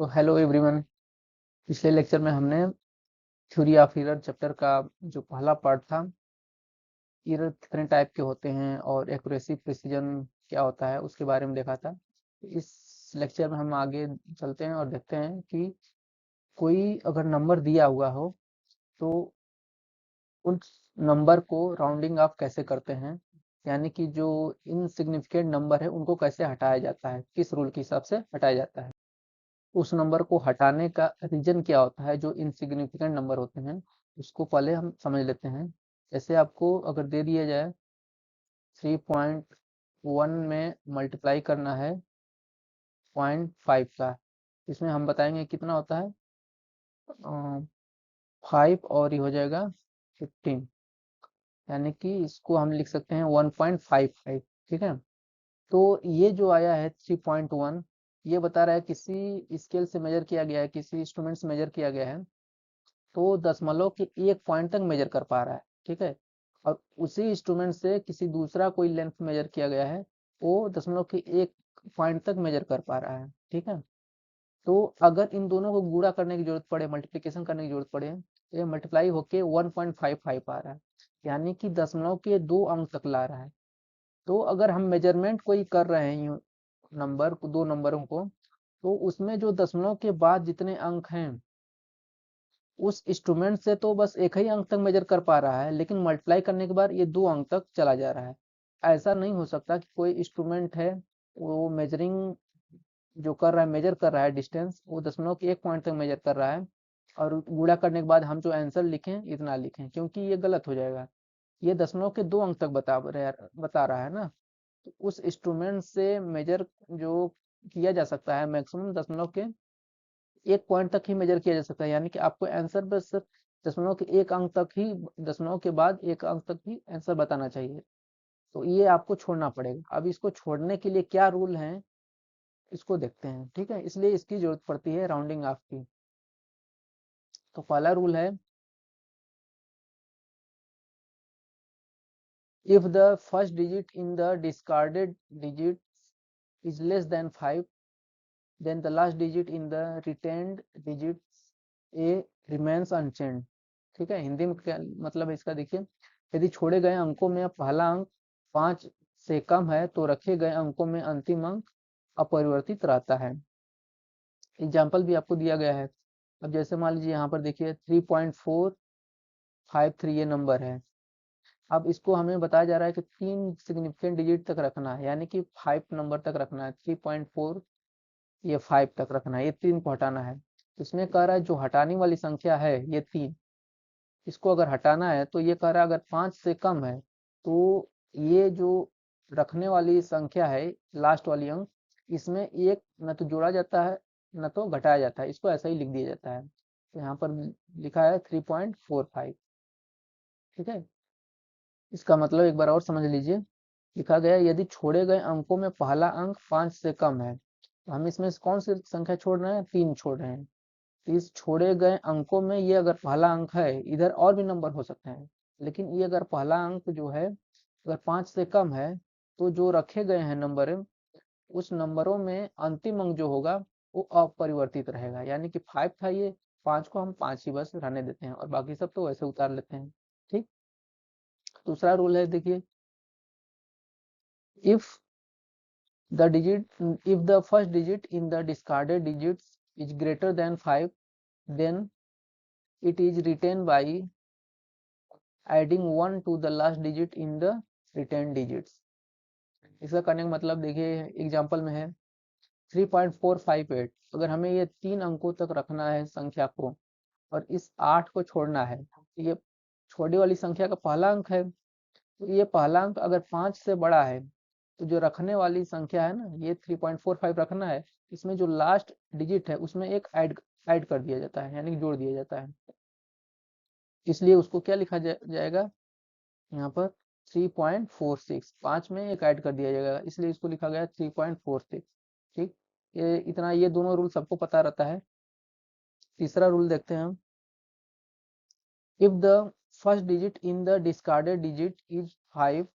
तो hello everyone. पिछले lecture में हमने थ्योरी ऑफ एरर चैप्टर का जो पहला पार्ट था, एरर कितने टाइप के होते हैं और एक्यूरेसी प्रिसीजन क्या होता है, उसके बारे में देखा था। इस लेक्चर में हम आगे चलते हैं और देखते हैं कि कोई अगर नंबर दिया हुआ हो तो उस नंबर को राउंडिंग ऑफ कैसे करते हैं, यानी कि जो इनसिग्निफिकेंट नंबर है उनको कैसे हटाया जाता है, किस रूल के हिसाब से हटाया जाता है। उस नंबर को हटाने का रीजन क्या होता है, जो इनसिग्निफिकेंट नंबर होते हैं उसको पहले हम समझ लेते हैं। जैसे आपको अगर दे दिया जाए 3.1 में मल्टीप्लाई करना है 0.5 का, इसमें हम बताएंगे कितना होता है 5 और ये हो जाएगा 15, यानी कि इसको हम लिख सकते हैं 1.55। ठीक है, तो ये जो आया है 3.1, ये बता रहा है किसी स्केल से मेजर किया गया है, किसी इंस्ट्रूमेंट से मेजर किया गया है, तो दशमलव के एक पॉइंट तक मेजर कर पा रहा है। ठीक है, और उसी इंस्ट्रूमेंट से किसी दूसरा कोई लेंथ मेजर किया गया है, वो दशमलव के एक पॉइंट तक मेजर कर पा रहा है। ठीक है, तो अगर इन दोनों को गुणा करने की जरूरत पड़े, मल्टीप्लिकेशन करने की जरूरत पड़े, ये मल्टीप्लाई होके 1.55 आ रहा है, यानी कि दशमलव के 2 अंक तक ला रहा है। तो अगर हम मेजरमेंट कोई कर रहे हैं नंबर को, दो नंबरों को, तो उसमें जो दशमलव के बाद जितने अंक हैं उस इंस्ट्रूमेंट से तो बस एक ही अंक तक मेजर कर पा रहा है, लेकिन मल्टीप्लाई करने के बाद ये 2 अंक तक चला जा रहा है। ऐसा नहीं हो सकता कि कोई इंस्ट्रूमेंट है वो मेजरिंग जो कर रहा है, मेजर कर रहा है डिस्टेंस, वो दशमलव के एक पॉइंट तक मेजर कर रहा है और गुणा करने के बाद हम जो आंसर लिखें इतना लिखें, क्योंकि ये गलत हो जाएगा। ये दशमलव के 2 अंक तक बता रहा है ना। तो उस इंस्ट्रूमेंट से मेजर जो किया जा सकता है मैक्सिमम दशमलव के एक पॉइंट तक ही मेजर किया जा सकता है, यानी कि आपको आंसर बस सिर्फ दशमलव के एक अंक तक ही, दशमलव के बाद एक अंक तक ही आंसर बताना चाहिए। तो ये आपको छोड़ना पड़ेगा। अब इसको छोड़ने के लिए क्या रूल है इसको देखते हैं। ठीक है, इसलिए इसकी जरूरत पड़ती है राउंडिंग ऑफ की। तो पहला रूल है, if the first digit in the discarded digit is less than 5, then the last digit in the retained digits a remains unchanged। ठीक है, हिंदी में क्या मतलब है इसका, देखिए, यदि छोड़े गए अंकों में पहला अंक 5 से कम है तो रखे गए अंकों में अंतिम अंक अपरिवर्तित रहता है। एग्जाम्पल भी आपको दिया गया है। अब जैसे मान लीजिए यहाँ पर देखिए 3.453 ये नंबर है। अब इसको हमें बताया जा रहा है कि 3 सिग्निफिकेंट डिजिट तक रखना है, यानी कि 5 नंबर तक रखना है। 3.4 ये 5 तक रखना है, ये 3 को हटाना है। इसमें कह रहा है जो हटाने वाली संख्या है ये 3, इसको अगर हटाना है तो ये कह रहा है अगर 5 से कम है तो ये जो रखने वाली संख्या है, लास्ट वाली अंक, इसमें एक न तो जोड़ा जाता है न तो घटाया जाता है, इसको ऐसा ही लिख दिया जाता है। तो यहाँ पर लिखा है 3.45। ठीक है, इसका मतलब एक बार और समझ लीजिए। लिखा गया यदि छोड़े गए अंकों में पहला अंक 5 से कम है, तो हम इसमें कौन सी संख्या छोड़ रहे हैं, 3 छोड़ रहे हैं। तो इस छोड़े गए अंकों में ये अगर पहला अंक है, इधर और भी नंबर हो सकते हैं, लेकिन ये अगर पहला अंक जो है अगर 5 से कम है, तो जो रखे गए हैं नंबर, उस नंबरों में अंतिम अंक जो होगा वो अपरिवर्तित रहेगा। यानी कि 5 था, ये 5 को हम 5 ही बस रहने देते हैं और बाकी सब तो वैसे उतार लेते हैं। ठीक, दूसरा रूल है, देखिए, if the digit if the first digit in the discarded digits is greater than 5, then it is retained by adding 1 to the last digit in the retained digits। इसका करने का मतलब देखिए एग्जांपल में है 3.458, अगर हमें ये 3 अंकों तक रखना है संख्या को और इस 8 को छोड़ना है, तो ये छोड़ने वाली संख्या का पहला अंक है, तो ये पहला अंक अगर 5 से बड़ा है तो जो रखने वाली संख्या है ना, ये 3.45 रखना है, इसमें जो लास्ट डिजिट है उसमें एक ऐड कर दिया जाता है, यानी जोड़ दिया जाता है। इसलिए उसको क्या लिखा जाएगा यहाँ पर 3.46, 5 में एक ऐड कर दिया जाएगा, इसलिए इसको लिखा गया 3.46। ठीक, ये इतना, ये दोनों रूल सबको पता रहता है। तीसरा रूल देखते हैं हम, if the first digit in the discarded digit is 5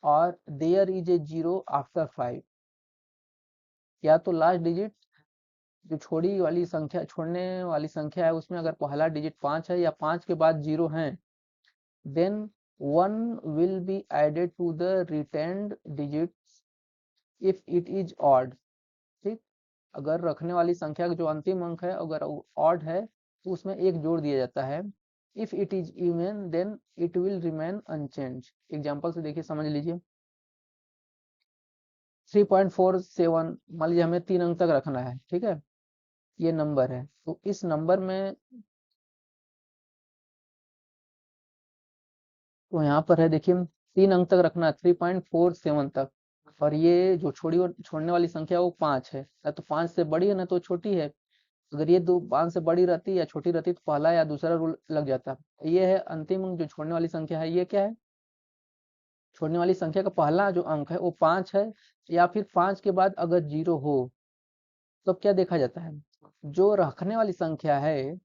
और देयर इज ए 0 आफ्टर 5, या तो लास्ट डिजिट जो छोड़ने वाली संख्या है उसमें अगर पहला डिजिट 5 है या 5 के बाद 0 है, then 1 will be added to the retained digits if it is odd। ठीक, अगर रखने वाली संख्या का जो अंतिम अंक है अगर ऑड है तो उसमें एक जोड़ दिया जाता है। If it is even then it will remain unchange. Example से देखिए, समझ लीजिए 3.47 मान लीजिए हमें 3 अंक तक रखना है, ठीक है, ये नंबर है, तो इस नंबर में तो यहाँ पर है देखिए 3 अंक तक रखना है, 3.47 तक, और ये जो छोड़ने वाली संख्या वो 5 है, ना तो 5 से बड़ी है ना तो छोटी है। अगर ये दो 5 से बड़ी रहती या छोटी रहती तो पहला या दूसरा रूल लग जाता। ये है अंतिम अंक जो छोड़ने वाली संख्या है, ये क्या है, छोड़ने वाली संख्या का पहला जो अंक है वो 5 है, या फिर 5 के बाद अगर 0 हो तो क्या देखा जाता है, जो रखने वाली संख्या है,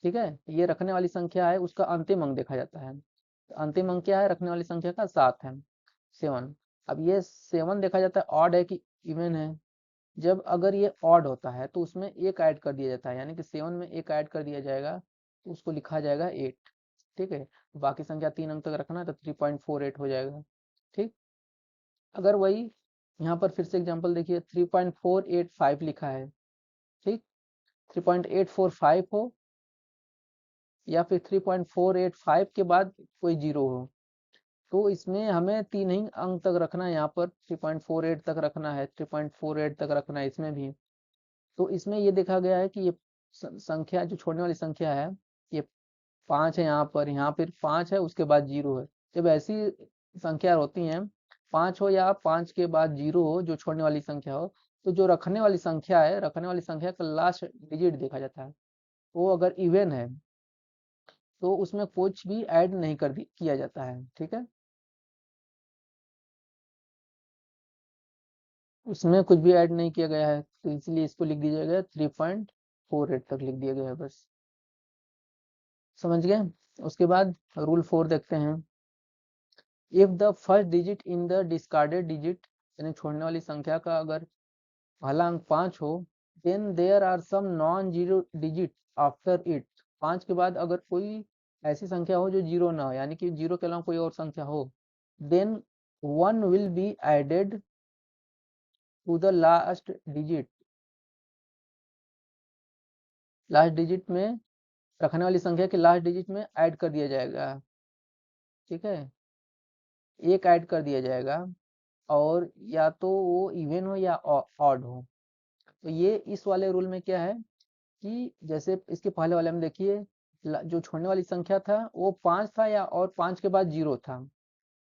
ठीक है, ये रखने वाली संख्या है उसका अंतिम अंक देखा जाता है। तो अंतिम अंक क्या है रखने वाली संख्या का, 7 है, 7। अब ये 7 देखा जाता है ऑड है कि इवन है। जब अगर ये ऑड होता है तो उसमें एक ऐड कर दिया जाता है, यानी कि 7 में एक ऐड कर दिया जाएगा तो उसको लिखा जाएगा 8। ठीक है, बाकी संख्या 3 अंक तक रखना है तो 3.48 हो जाएगा। ठीक, अगर वही यहाँ पर फिर से एग्जांपल देखिए 3.485 लिखा है, ठीक, 3.845 हो या फिर 3.485 के बाद कोई जीरो हो, तो इसमें हमें 3 ही अंक तक रखना है, यहाँ पर 3.48 तक रखना है, 3.48 तक रखना है इसमें भी। तो इसमें ये देखा गया है कि ये संख्या जो छोड़ने वाली संख्या है ये 5 है, यहाँ पर 5 है उसके बाद 0 है। जब ऐसी संख्या होती हैं 5 हो या 5 के बाद 0 हो जो छोड़ने वाली संख्या हो, तो जो रखने वाली संख्या है, रखने वाली संख्या का लास्ट डिजिट देखा जाता है। वो अगर इवन है तो उसमें कुछ भी ऐड नहीं किया जाता है। ठीक है, उसमें कुछ भी ऐड नहीं किया गया है तो इसलिए इसको लिख दिया गया 3.48 तक लिख दिया गया है बस। समझ गए। उसके बाद रूल 4 देखते हैं। If the first digit in the discarded digit, यानी छोड़ने वाली संख्या का अगर पहला अंक 5 हो, then there are some non zero digit after it. 5 के बाद अगर कोई ऐसी संख्या हो जो जीरो ना हो, यानी कि जीरो के अलावा कोई और संख्या हो, then 1 will be added to the last digit. Last digit में रखने वाली संख्या के लास्ट डिजिट में ऐड कर दिया जाएगा। ठीक है, एक ऐड कर दिया जाएगा, और या तो वो इवन हो या ऑड हो। तो ये इस वाले रूल में क्या है कि जैसे इसके पहले वाले में देखिए जो छोड़ने वाली संख्या था वो 5 था या और 5 के बाद 0 था,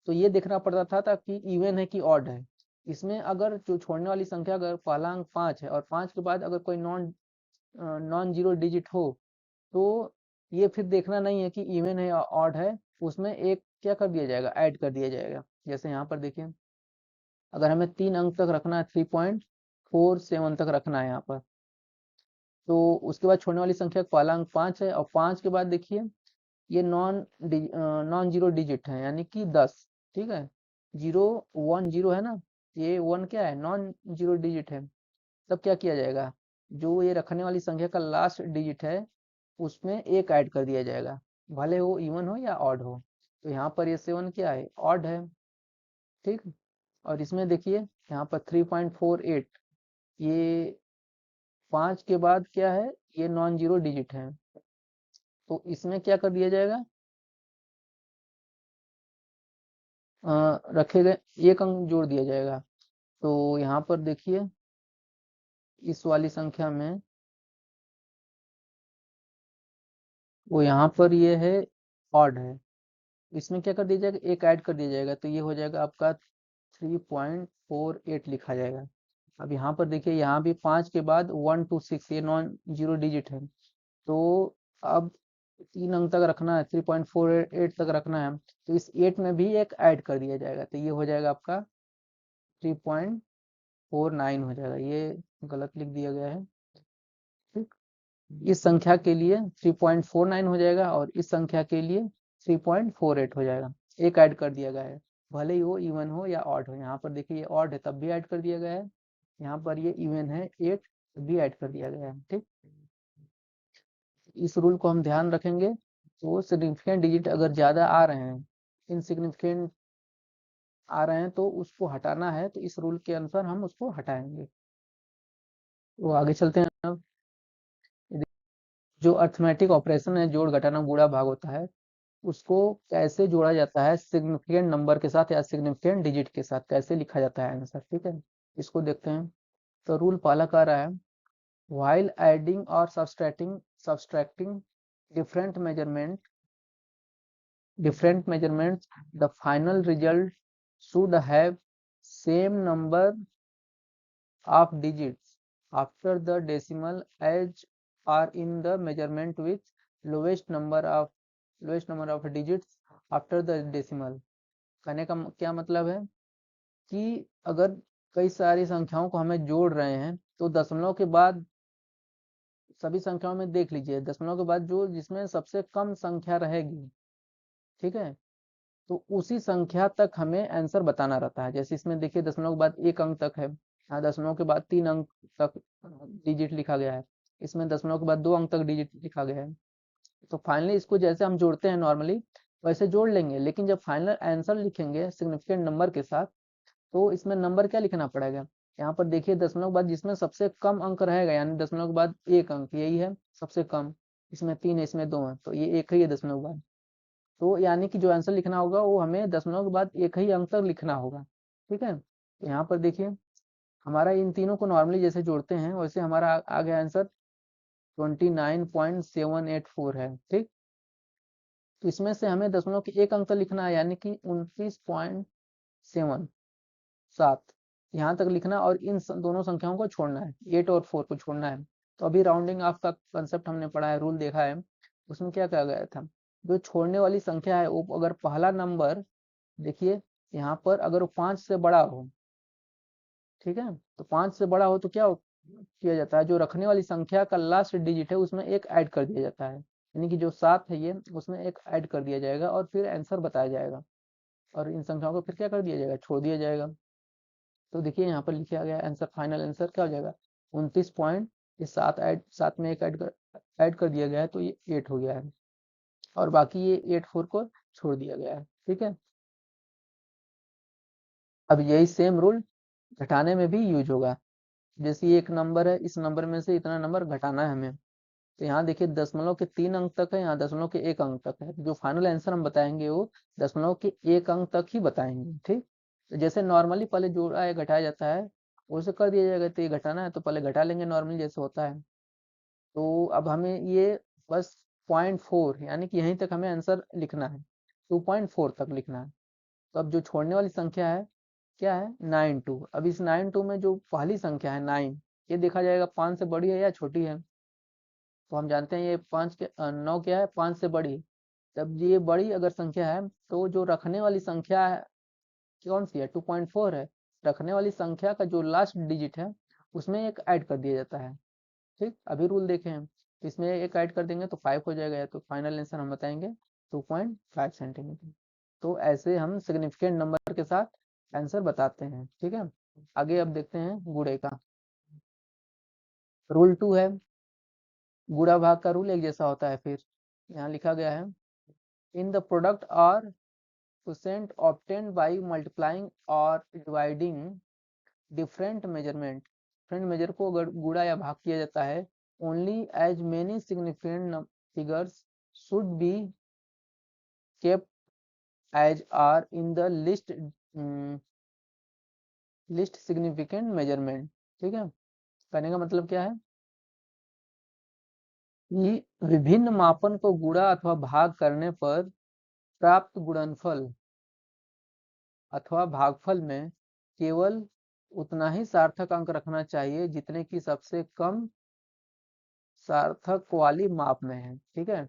तो ये देखना पड़ता था कि इवन है कि ऑड है। इसमें अगर जो छोड़ने वाली संख्या अगर पहला अंक 5 है और 5 के बाद अगर कोई नॉन नॉन जीरो डिजिट हो, तो ये फिर देखना नहीं है कि इवन है या ऑड है, उसमें एक क्या कर दिया जाएगा, ऐड कर दिया जाएगा। जैसे यहाँ पर देखिए अगर हमें 3 अंक तक रखना है, 3.47 तक रखना है यहाँ पर, तो उसके बाद छोड़ने वाली संख्या पहला अंक 5 है और 5 के बाद देखिए ये नॉन जीरो डिजिट है, यानी कि 10। ठीक है, 0 1 0 है ना, ये 1 क्या है, नॉन जीरो डिजिट है। तब क्या किया जाएगा, जो ये रखने वाली संख्या का लास्ट डिजिट है उसमें एक ऐड कर दिया जाएगा, भले वो इवन हो या ऑड हो। तो यहाँ पर ये 7 क्या है, ऑड है। ठीक, और इसमें देखिए यहाँ पर 3.48, ये 5 के बाद क्या है, ये नॉन जीरो डिजिट है, तो इसमें क्या कर दिया जाएगा, रखे गए एक अंक जोड़ दिया जाएगा। तो यहाँ पर देखिए इस वाली संख्या में वो यहाँ पर ये है ऑड है, इसमें क्या कर दिया जाएगा, एक ऐड कर दिया जाएगा, तो ये हो जाएगा आपका 3.48 लिखा जाएगा। अब यहाँ पर देखिए यहाँ भी 5 के बाद 1 2 6 ये नॉन जीरो डिजिट है, तो अब 3 अंक तक रखना है, 3.48 तक रखना है, तो इस 8 में भी एक ऐड कर दिया जाएगा, तो ये हो जाएगा आपका 3.49 हो जाएगा। ये गलत लिख दिया गया है। ठीक, इस संख्या के लिए 3.49 हो जाएगा और इस संख्या के लिए 3.48 हो जाएगा, एक ऐड कर दिया गया है, भले ही वो इवन हो या ऑड हो। यहाँ पर देखिए ये ऑड है तब भी ऐड कर दिया गया है, यहाँ पर ये इवन है 8 भी ऐड कर दिया गया है। ठीक, इस रूल को हम ध्यान रखेंगे। तो सिग्निफिकेंट डिजिट अगर ज़्यादा आ रहे हैं, इनसिग्निफिकेंट आ रहे हैं, तो उसको हटाना है, तो इस रूल के अनुसार हम उसको हटाएंगे। तो आगे चलते हैं अब। जो अर्थमेटिक ऑपरेशन है, जोड़ घटाना गुणा भाग होता है, उसको कैसे जोड़ा जाता है सिग्निफिकेंट नंबर के साथ या सिग्निफिकेंट डिजिट के साथ, कैसे लिखा जाता है आंसर। ठीक है, इसको देखते हैं। तो रूल पहला कह रहा है, while adding or subtracting different measurements, the final result should have same number of digits after the decimal as are in the measurement with lowest number of digits after the decimal। कहने का क्या मतलब है कि अगर कई सारी संख्याओं को हमें जोड़ रहे हैं, तो दशमलव के बाद सभी संख्याओं में देख लीजिए, दशमलव के बाद जो जिसमें सबसे कम संख्या रहेगी, ठीक है, तो उसी संख्या तक हमें आंसर बताना रहता है। जैसे इसमें देखिए दशमलव के बाद 1 अंक तक है, यहाँ दशमलव के बाद 3 अंक तक डिजिट लिखा गया है, इसमें दशमलव के बाद 2 अंक तक डिजिट लिखा गया है। तो फाइनली इसको जैसे हम जोड़ते हैं नॉर्मली, वैसे जोड़ लेंगे, लेकिन जब फाइनल आंसर लिखेंगे सिग्निफिकेंट नंबर के साथ, तो इसमें नंबर क्या लिखना पड़ेगा। यहाँ पर देखिए दशमलव के बाद जिसमें सबसे कम अंक रहेगा, यानी दशमलव के बाद 1 अंक, यही है सबसे कम, इसमें 3 है, इसमें 2 है, तो ये एक ही है दशमलव के बाद। तो यानी कि जो आंसर लिखना होगा वो हमें दशमलव के बाद एक ही अंक तक लिखना होगा। ठीक है, तो यहाँ पर देखिए हमारा इन तीनों को नॉर्मली जैसे जोड़ते हैं, वैसे हमारा आ गया आंसर 29.784 है। ठीक, तो इसमें से हमें दशमलव के एक अंक तक लिखना है, यानी कि 29.7 यहाँ तक लिखना, और इन दोनों संख्याओं को छोड़ना है, 8 और 4 को छोड़ना है। तो अभी राउंडिंग ऑफ का कंसेप्ट हमने पढ़ा है, रूल देखा है, उसमें क्या कहा गया था, जो छोड़ने वाली संख्या है वो अगर पहला नंबर, देखिए यहाँ पर अगर वो 5 से बड़ा हो, ठीक है, तो 5 से बड़ा हो तो क्या किया जाता है, जो रखने वाली संख्या का लास्ट डिजिट है उसमें एक ऐड कर दिया जाता है, यानी कि जो 7 है ये, उसमें एक ऐड कर दिया जाएगा और फिर आंसर बताया जाएगा, और इन संख्याओं को फिर क्या कर दिया जाएगा, छोड़ दिया जाएगा। तो देखिए यहाँ पर लिखा गया आंसर, फाइनल आंसर क्या हो जाएगा, 29 पॉइंट, ये 7 में एक ऐड कर दिया गया है, तो ये 8 हो गया है, और बाकी ये 84 को छोड़ दिया गया है। ठीक है, अब यही सेम रूल घटाने में भी यूज होगा। जैसे ये एक नंबर है, इस नंबर में से इतना नंबर घटाना है हमें, तो यहाँ देखिए दशमलव के 3 अंक तक है, यहाँ दशमलव के 1 अंक तक है, जो फाइनल आंसर हम बताएंगे वो दशमलव के 1 अंक तक ही बताएंगे। ठीक, तो जैसे नॉर्मली पहले जोड़ा या घटाया जाता है, उसे कर दिया जाएगा, तो ये घटाना है तो पहले घटा लेंगे नॉर्मली जैसे होता है। तो अब हमें ये बस 0.4 यानी कि यहीं तक हमें आंसर लिखना है, 2.4 तक लिखना है। तो अब जो छोड़ने वाली संख्या है क्या है, 92। अब इस 92 में जो पहली संख्या है 9, ये देखा जाएगा 5 से बड़ी है या छोटी है, तो हम जानते हैं ये 9 क्या है, 5 से बड़ी। जब ये बड़ी अगर संख्या है, तो जो रखने वाली संख्या है कौन सी है, 2.4 है, रखने वाली संख्या का जो लास्ट डिजिट है उसमें एक ऐड कर दिया जाता है। ठीक, अभी रूल देखें हम, इसमें एक ऐड कर देंगे तो 5 हो जाएगा, तो फाइनल आंसर हम बताएंगे 2.5 सेंटीमीटर। तो ऐसे हम सिग्निफिकेंट नंबर के साथ आंसर बताते हैं। ठीक है, आगे अब देखते हैं गुणे का। रूल 2 है, गुणा भाग का रूल एक जैसा होता है। फिर यहाँ लिखा गया है, इन द प्रोडक्ट और quotient obtained by multiplying or dividing different measure को अगर गुणा या भाग किया जाता है, only as many significant figures should be kept as are in the list significant measurement. ठीक है, कहने का मतलब क्या है कि विभिन्न मापन को गुणा अथवा भाग करने पर प्राप्त गुणनफल अथवा भागफल में केवल उतना ही सार्थक अंक रखना चाहिए जितने की सबसे कम सार्थक वाली माप में है। ठीक है,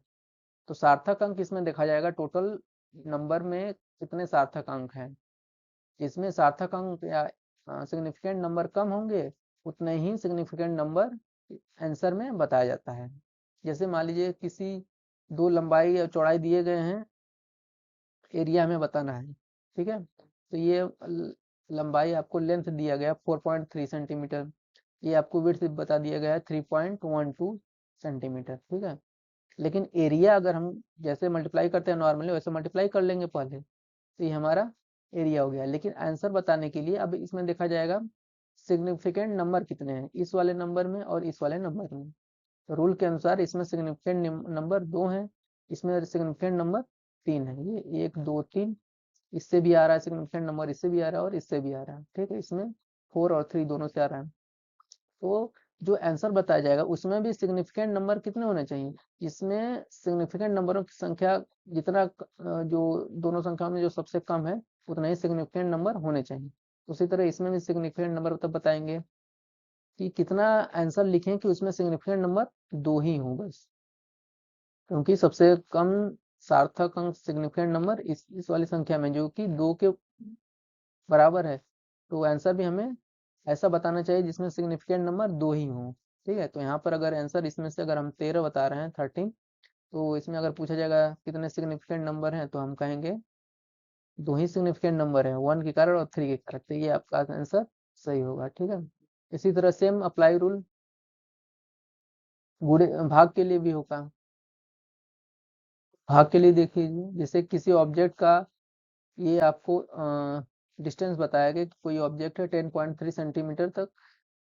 तो सार्थक अंक इसमें देखा जाएगा टोटल नंबर में कितने सार्थक अंक हैं, जिसमें सार्थक अंक या सिग्निफिकेंट नंबर कम होंगे, उतने ही सिग्निफिकेंट नंबर आंसर में बताया जाता है। जैसे मान लीजिए किसी दो लंबाई और चौड़ाई दिए गए हैं, एरिया हमें बताना है। ठीक है, तो ये लंबाई आपको लेंथ दिया गया 4.3 सेंटीमीटर, ये आपको विड्थ बता दिया गया है 3.12 सेंटीमीटर, ठीक है। लेकिन एरिया अगर हम जैसे मल्टीप्लाई करते हैं नॉर्मली वैसे मल्टीप्लाई कर लेंगे पहले, तो ये हमारा एरिया हो गया। लेकिन आंसर बताने के लिए अब इसमें देखा जाएगा सिग्निफिकेंट नंबर कितने हैं इस वाले नंबर में और इस वाले नंबर में। तो रूल के अनुसार इसमें सिग्निफिकेंट नंबर 2 हैं, इसमें सिग्निफिकेंट नंबर 3 है। ये 1 2 3, इससे भी आ रहा है सिग्निफिकेंट नंबर, इससे भी आ रहा है और इससे भी आ रहा है, ठीक है। इसमें 4 और 3 दोनों से आ रहा है। तो जो आंसर बताया जाएगा उसमें भी सिग्निफिकेंट नंबर कितने होने चाहिए, इसमें सिग्निफिकेंट नंबरों की संख्या जितना जो दोनों संख्याओं में जो सबसे कम है उतना ही सिग्निफिकेंट नंबर होने चाहिए। उसी तरह इसमें भी सिग्निफिकेंट नंबर तब बताएंगे कि कितना आंसर लिखें कि उसमें सिग्निफिकेंट नंबर 2 ही हो बस, क्योंकि सबसे कम सार्थक अंक सिग्निफिकेंट नंबर इस वाली संख्या में जो कि 2 के बराबर है। तो आंसर भी हमें ऐसा बताना चाहिए जिसमें सिग्निफिकेंट नंबर 2 ही हो, ठीक है। तो यहाँ पर अगर आंसर इसमें से अगर हम 13 बता रहे हैं 13, तो इसमें अगर पूछा जाएगा कितने सिग्निफिकेंट नंबर हैं तो हम कहेंगे 2 ही सिग्निफिकेंट नंबर है, 1 के कारण और 3 के कारण। तो ये आपका आंसर सही होगा, ठीक है। इसी तरह सेम अप्लाई रूल गुणे भाग के लिए भी होगा। भाग के लिए देखिए, जैसे किसी ऑब्जेक्ट का ये आपको डिस्टेंस बताया गया कि कोई ऑब्जेक्ट है 10.3 सेंटीमीटर तक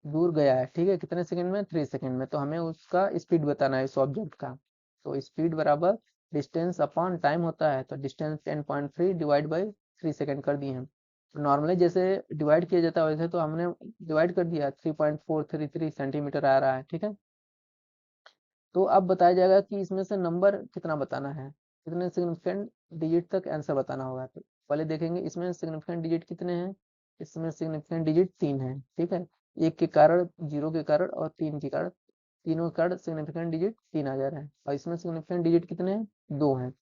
दूर गया है, ठीक है। कितने सेकंड में, 3 सेकंड में। तो हमें उसका स्पीड बताना है इस ऑब्जेक्ट का। तो स्पीड बराबर डिस्टेंस अपॉन टाइम होता है। तो डिस्टेंस 10.3 डिवाइड बाई 3 सेकंड कर दिए हम। नॉर्मली जैसे डिवाइड किया जाता है वैसे तो हमने डिवाइड कर दिया, 3.433 सेंटीमीटर आ रहा है, ठीक है। तो अब बताया जाएगा कि इसमें से नंबर कितना बताना है, कितने सिग्निफिकेंट डिजिट तक आंसर बताना होगा। तो पहले देखेंगे इसमें सिग्निफिकेंट डिजिट कितने हैं। इसमें सिग्निफिकेंट डिजिट 3 है, ठीक है। 1 के कारण, 0 के कारण और 3 के कारण, तीनों के कारण सिग्निफिकेंट डिजिट 3 आ जा रहा है। और इसमें सिग्निफिकेंट डिजिट कितने हैं, 2 हैं,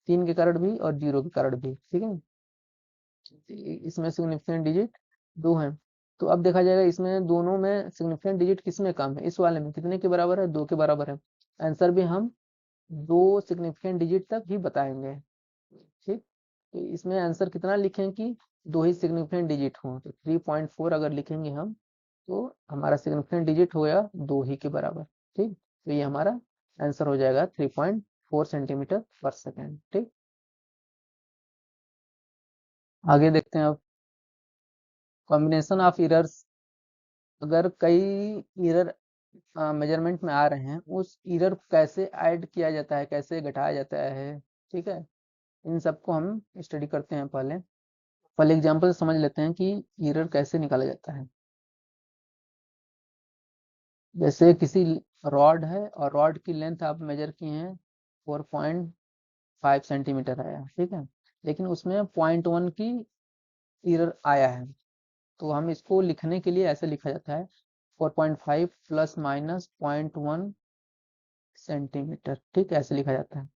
3 के कारण भी और 0 के कारण भी, ठीक है। इसमें सिग्निफिकेंट डिजिट 2 हैं। तो अब देखा जाएगा इसमें दोनों में सिग्निफिकेंट डिजिट किसमें कम है, इस वाले में कितने के बराबर है, 2 के बराबर है। आंसर भी हम 2 सिग्निफिकेंट डिजिट तक ही बताएंगे, ठीक। तो इसमें आंसर कितना लिखें कि 2 ही सिग्निफिकेंट डिजिट हों। तो 3.4 अगर लिखेंगे हम तो हमारा सिग्निफिकेंट डिजिट हो गया 2 ही के बराबर, ठीक। तो ये हमारा आंसर हो जाएगा 3.4 सेंटीमीटर पर सेकेंड, ठीक। आगे देखते हैं अब कॉम्बिनेशन ऑफ इरर्स। अगर कई इरर मेजरमेंट में आ रहे हैं, उस इरर को कैसे ऐड किया जाता है, कैसे घटाया जाता है, ठीक है। इन सबको हम स्टडी करते हैं। पहले पहले एग्जांपल से समझ लेते हैं कि एरर कैसे निकाला जाता है। जैसे किसी रॉड है और रॉड की लेंथ आप मेजर किए हैं 4.5 सेंटीमीटर आया, ठीक है। लेकिन उसमें 0.1 की एरर आया है। तो हम इसको लिखने के लिए ऐसे लिखा जाता है 4.5 प्लस माइनस 0.1 सेंटीमीटर, ठीक है, ऐसे लिखा जाता है।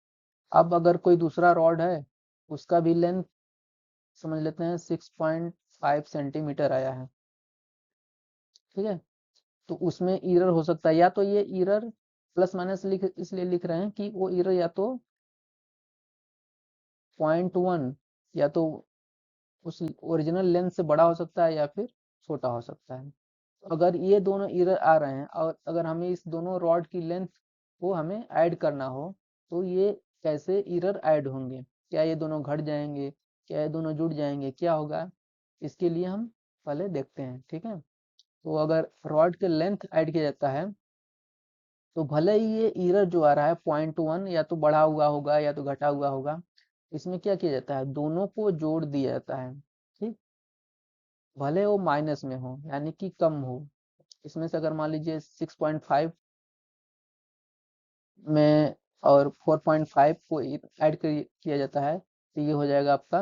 अब अगर कोई दूसरा रॉड है, उसका भी लेंथ समझ लेते हैं 6.5 सेंटीमीटर आया है, ठीक है। तो उसमें एरर हो सकता है, या तो ये एरर प्लस माइनस इसलिए लिख रहे हैं कि वो एरर या तो 0.1 या तो उस ओरिजिनल लेंथ से बड़ा हो सकता है या फिर छोटा हो सकता है। अगर ये दोनों एरर आ रहे हैं और अगर हमें इस दोनों रॉड की लेंथ को हमें ऐड करना हो, तो ये कैसे एरर ऐड होंगे, क्या ये दोनों घट जाएंगे, क्या ये दोनों जुड़ जाएंगे, क्या होगा, इसके लिए हम पहले देखते हैं, ठीक है। तो अगर रॉड के लेंथ ऐड किया जाता है तो भले ही ये एरर जो आ रहा है 0.1 या तो बढ़ा हुआ होगा या तो घटा हुआ होगा, इसमें क्या किया जाता है, दोनों को जोड़ दिया जाता है, ठीक। भले वो माइनस में हो यानी कि कम हो। इसमें से अगर मान लीजिए 6.5 में और 4.5 को ऐड किया जाता है तो ये हो जाएगा आपका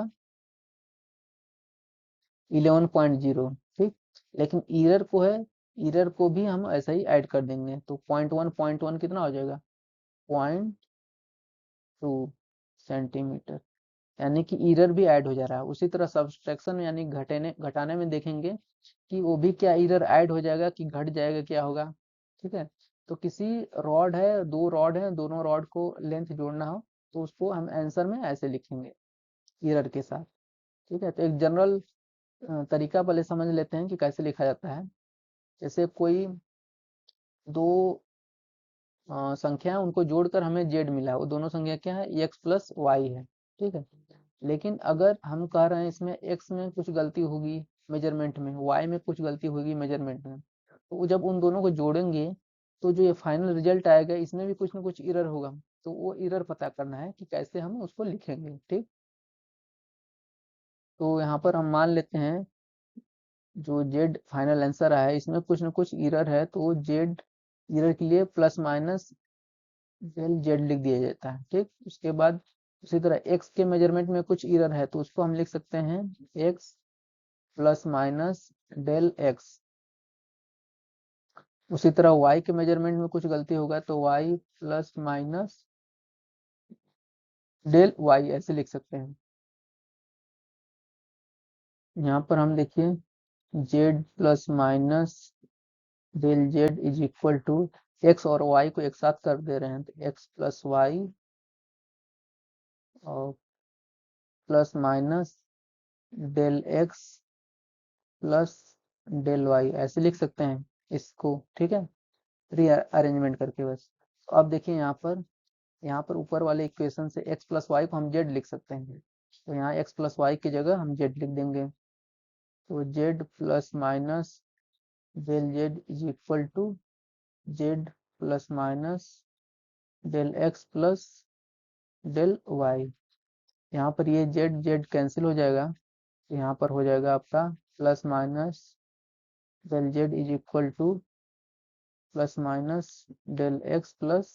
11.0, ठीक। लेकिन एरर को है, एरर को भी हम ऐसा ही ऐड कर देंगे। तो 0.1 कितना हो जाएगा, 0.2 सेंटीमीटर, यानी कि एरर भी ऐड हो जा रहा है। उसी तरह सब्सट्रैक्शन यानी घटाने घटाने में देखेंगे कि वो भी क्या एरर ऐड हो जाएगा कि घट जाएगा, क्या होगा, ठीक है। तो किसी रॉड है, 2 रॉड है, दोनों रॉड को लेंथ जोड़ना हो तो उसको हम आंसर में ऐसे लिखेंगे एरर के साथ, ठीक है। तो एक जनरल तरीका पहले समझ लेते हैं कि कैसे लिखा जाता है। जैसे कोई दो संख्या है, उनको जोड़कर हमें जेड मिला है, वो दोनों संख्या क्या है, एक्स प्लस वाई है, ठीक है। लेकिन अगर हम कह रहे हैं इसमें एक्स में कुछ गलती होगी मेजरमेंट में, वाई में कुछ गलती होगी मेजरमेंट में, तो जब उन दोनों को जोड़ेंगे तो जो ये फाइनल रिजल्ट आएगा इसमें भी कुछ ना कुछ इरर होगा, तो वो इरर पता करना है कि कैसे हम उसको लिखेंगे, ठीक। तो यहाँ पर हम मान लेते हैं जो जेड फाइनल आंसर आया है इसमें कुछ ना कुछ इरर है, तो जेड इरर के लिए प्लस माइनस डेल जेड लिख दिया जाता है, ठीक। उसके बाद उसी तरह एक्स के मेजरमेंट में कुछ इरर है तो उसको हम लिख सकते हैं x plus minus del x. उसी तरह वाई के मेजरमेंट में कुछ गलती होगा तो y plus minus del y ऐसे लिख सकते हैं। यहाँ पर हम देखिए z plus minus del z is equal to x और वाई को एक साथ कर दे रहे हैं तो एक्स प्लस वाई और plus minus del x plus del y ऐसे लिख सकते हैं इसको, ठीक है, रीअरेंजमेंट करके बस। तो अब देखिए यहाँ पर ऊपर वाले इक्वेशन से x प्लस वाई को हम z लिख सकते हैं, तो यहाँ x प्लस वाई की जगह हम z लिख देंगे, तो z plus minus del z is equal to z plus minus del x plus del y। यहाँ पर ये z z कैंसिल हो जाएगा, तो यहाँ पर हो जाएगा आपका plus minus del z is equal to plus minus del x plus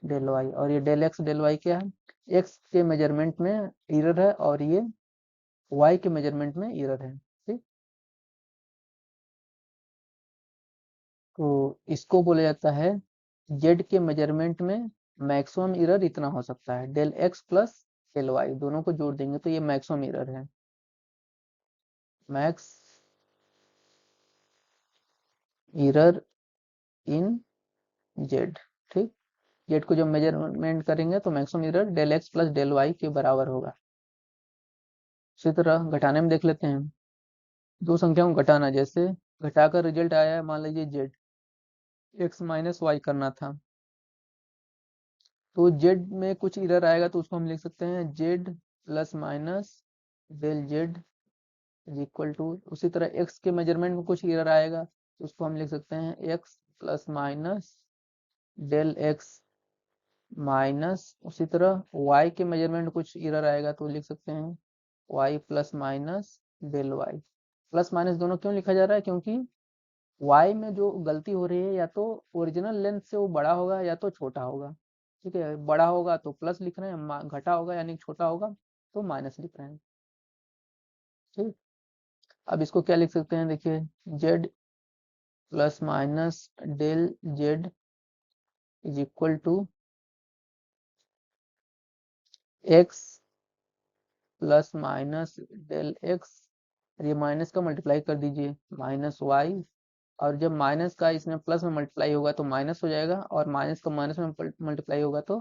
del y. और ये डेल एक्स डेल वाई क्या है, एक्स के मेजरमेंट में इरर है और ये वाई के मेजरमेंट में इरर है, ठीक। तो इसको बोला जाता है जेड के मेजरमेंट में मैक्सिमम इरर इतना हो सकता है, del x plus del y दोनों को जोड़ देंगे तो ये मैक्सिमम इरर है, मैक्स इरर इन जेड, ठीक। जेड को जब मेजरमेंट करेंगे तो maximum error del x plus del y के बराबर होगा। इसी तरह घटाने में देख लेते हैं, दो संख्याओं को घटाना, जैसे घटाकर रिजल्ट आया है मान लीजिए जेड, एक्स माइनस वाई करना था, तो जेड में कुछ इरर आएगा तो उसको हम लिख सकते हैं z plus minus del z is equal to, उसी तरह एक्स के मेजरमेंट में कुछ इरर आएगा तो उसको हम लिख सकते हैं x plus minus del x minus, उसी तरह वाई के मेजरमेंट में कुछ इरर आएगा तो लिख सकते हैं y plus minus del y. Plus minus दोनों क्यों लिखा जा रहा है, क्योंकि वाई में जो गलती हो रही है या तो ओरिजिनल लेंथ से वो बड़ा होगा या तो छोटा होगा, ठीक है। बड़ा होगा तो प्लस लिख रहे हैं, घटा होगा यानी छोटा होगा तो माइनस लिख रहे हैं, ठीक। अब इसको क्या लिख सकते हैं, देखिए z plus minus del z is equal to x plus minus del x, ये माइनस का मल्टीप्लाई कर दीजिए माइनस वाई, और जब माइनस का इसमें प्लस में मल्टीप्लाई होगा तो माइनस हो जाएगा और माइनस का माइनस में मल्टीप्लाई होगा तो